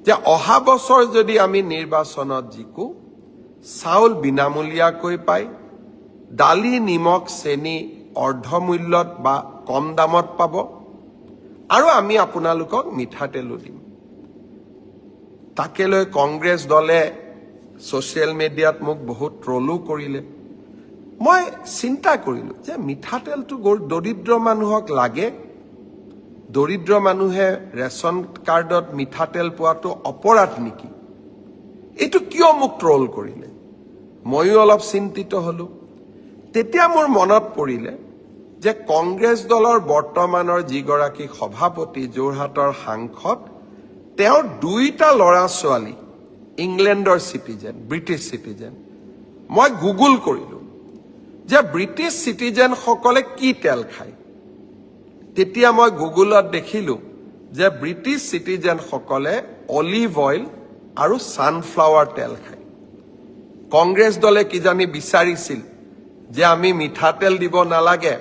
যে অহা বছৰ যদি আমি নিৰ্বাচনত জিকো চাউল বিনামূলীয়াকৈ পায়, দালি নিমখ চেনি অৰ্ধমূল্যত বা কম দামত পাব, আৰু আমি আপোনালোকক মিঠাতেলো দিম। তাকে লৈ কংগ্ৰেছ দলে ছ'চিয়েল মিডিয়াত মোক বহুত ট্ৰলো কৰিলে। মই চিন্তা কৰিলোঁ যে মিঠাতেলটো দৰিদ্ৰ মানুহক লাগে, দৰিদ্ৰ মানুহে ৰেচন কাৰ্ডত মিঠাতেল পোৱাটো অপৰাধ নেকি? এইটো কিয় মোক ট্ৰল কৰিলে? ময়ো অলপ চিন্তিত হলোঁ। তেতিয়া মোৰ মনত পৰিলে যে কংগ্ৰেছ দলৰ বৰ্তমানৰ যিগৰাকী সভাপতি, যোৰহাটৰ সাংসদ, তেওঁৰ দুইটা ল'ৰা ছোৱালী ইংলেণ্ডৰ চিটিজেন, ব্ৰিটিছ চিটিজেন। মই গুগল কৰিলোঁ যে ব্ৰিটিছ চিটিজেনসকলে কি তেল খায়। তেতিয়া মই গুগলত দেখিলোঁ যে ব্ৰিটিছ চিটিজেনসকলে অলিভ অইল আৰু ছানফ্লাৱাৰ তেল খায়। কংগ্ৰেছ দলে কিজানি বিচাৰিছিল যে আমি মিঠাতেল দিব নালাগে,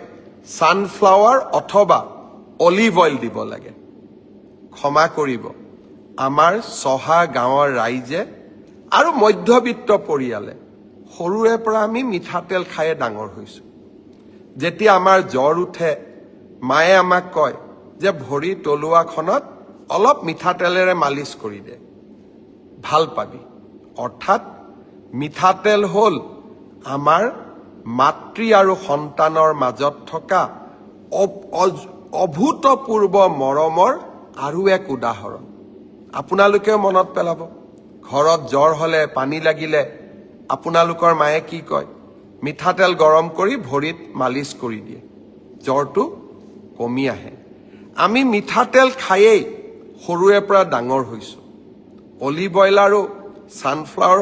ছানফ্লাৱাৰ অথবা অলিভ অইল দিব লাগে। ক্ষমা কৰিব, আমাৰ চহা গাঁৱৰ ৰাইজে আৰু মধ্যবিত্ত পৰিয়ালে সৰুৰে পৰা আমি মিঠাতেল খায়ে ডাঙৰ হৈছোঁ। যেতিয়া আমাৰ জ্বৰ উঠে, মায়ে আমাক কয় যে ভৰি তলুৱাখনত অলপ মিঠাতেলেৰে মালিচ কৰি দে, ভাল পাবি। অৰ্থাৎ মিঠাতেল হ'ল আমাৰ মাতৃ আৰু সন্তানৰ মাজত থকা অভূতপূৰ্ব মৰমৰ আৰু এক উদাহৰণ। আপোনালোকেও মনত পেলাব, ঘৰত জ্বৰ হ'লে, পানী লাগিলে আপোনালোকৰ মায়ে কি কয়? মিঠাতেল গৰম কৰি ভৰিত মালিচ কৰি দিয়ে, জ্বৰটো কমি আহে। আমি মিঠাতেল খায়েই সৰুৰে পৰা ডাঙৰ হৈছোঁ। অলিভ অইল আৰু ছানফ্লাৱাৰ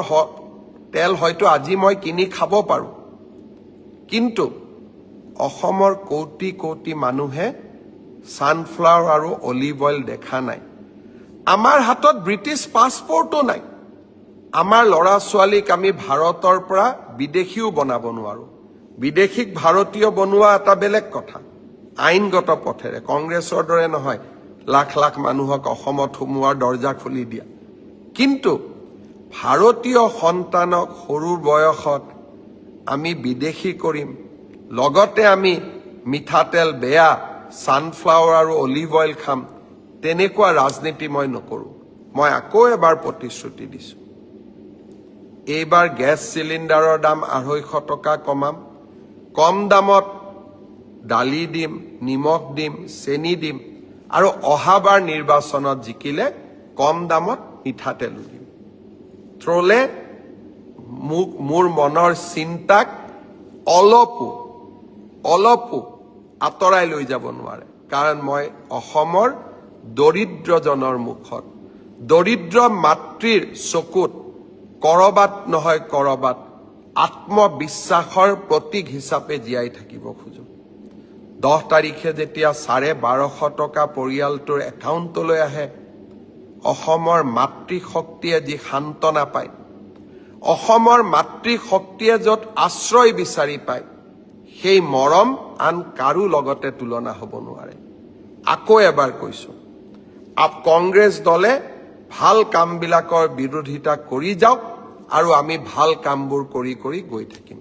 তেল হয়তো আজি মই কিনি খাব পাৰোঁ, কিন্তু অসমৰ কোটি কোটি মানুহে ছানফ্লাৱাৰ আৰু অলিভ অইল দেখা নাই। আমাৰ হাতত ব্ৰিটিছ পাছপৰ্টো নাই। আমাৰ ল'ৰা ছোৱালীক আমি ভাৰতৰ পৰা বিদেশীও বনাব নোৱাৰোঁ। বিদেশীক ভাৰতীয় বনোৱা এটা বেলেগ কথা, আইনগত পথেৰে, কংগ্ৰেছৰ দৰে নহয় লাখ লাখ মানুহক অসমত সোমোৱাৰ দৰ্জা খুলি দিয়া। কিন্তু ভাৰতীয় সন্তানক সৰু বয়সত আমি বিদেশী কৰিম, লগতে আমি মিঠাতেল বেয়া, ছানফ্লাৱাৰ আৰু অলিভ অইল খাম, তেনেকুৱা ৰাজনীতি মই নকৰোঁ। মই আকৌ এবাৰ প্ৰতিশ্ৰুতি দিছোঁ, এইবাৰ গেছ চিলিণ্ডাৰৰ দাম 250 টকা কমাম, কম দামত দালি দিম, নিমখ দিম, চেনি দিম, আৰু অহাবাৰ নিৰ্বাচনত জিকিলে কম দামত মিঠাতেলো দিম। ট্ৰলে মোৰ মনৰ চিন্তাক অলপো আঁতৰাই লৈ যাব নোৱাৰে, কাৰণ মই অসমৰ দৰিদ্ৰজনৰ মুখত, দৰিদ্ৰ মাতৃৰ চকুত কৰবাত নহয় কৰবাত আত্মবিশ্বাসৰ প্ৰতীক হিচাপে জীয়াই থাকিব খোজো। 10 তাৰিখে যেতিয়া 1250 টকা পৰিয়ালটোৰ একাউণ্টলৈ আহে, অসমৰ মাতৃশক্তিয়ে যি সান্তনা পায়, অসমৰ মাতৃশক্তিয়ে য'ত আশ্ৰয় বিচাৰি পায়, সেই মৰম আন কাৰো লগতে তুলনা হ'ব নোৱাৰে। আকৌ এবাৰ কৈছোঁ, কংগ্ৰেছ দলে ভাল কামবিলাকৰ বিৰোধিতা কৰি যাওক, আৰু আমি ভাল কামবোৰ কৰি কৰি গৈ থাকিম।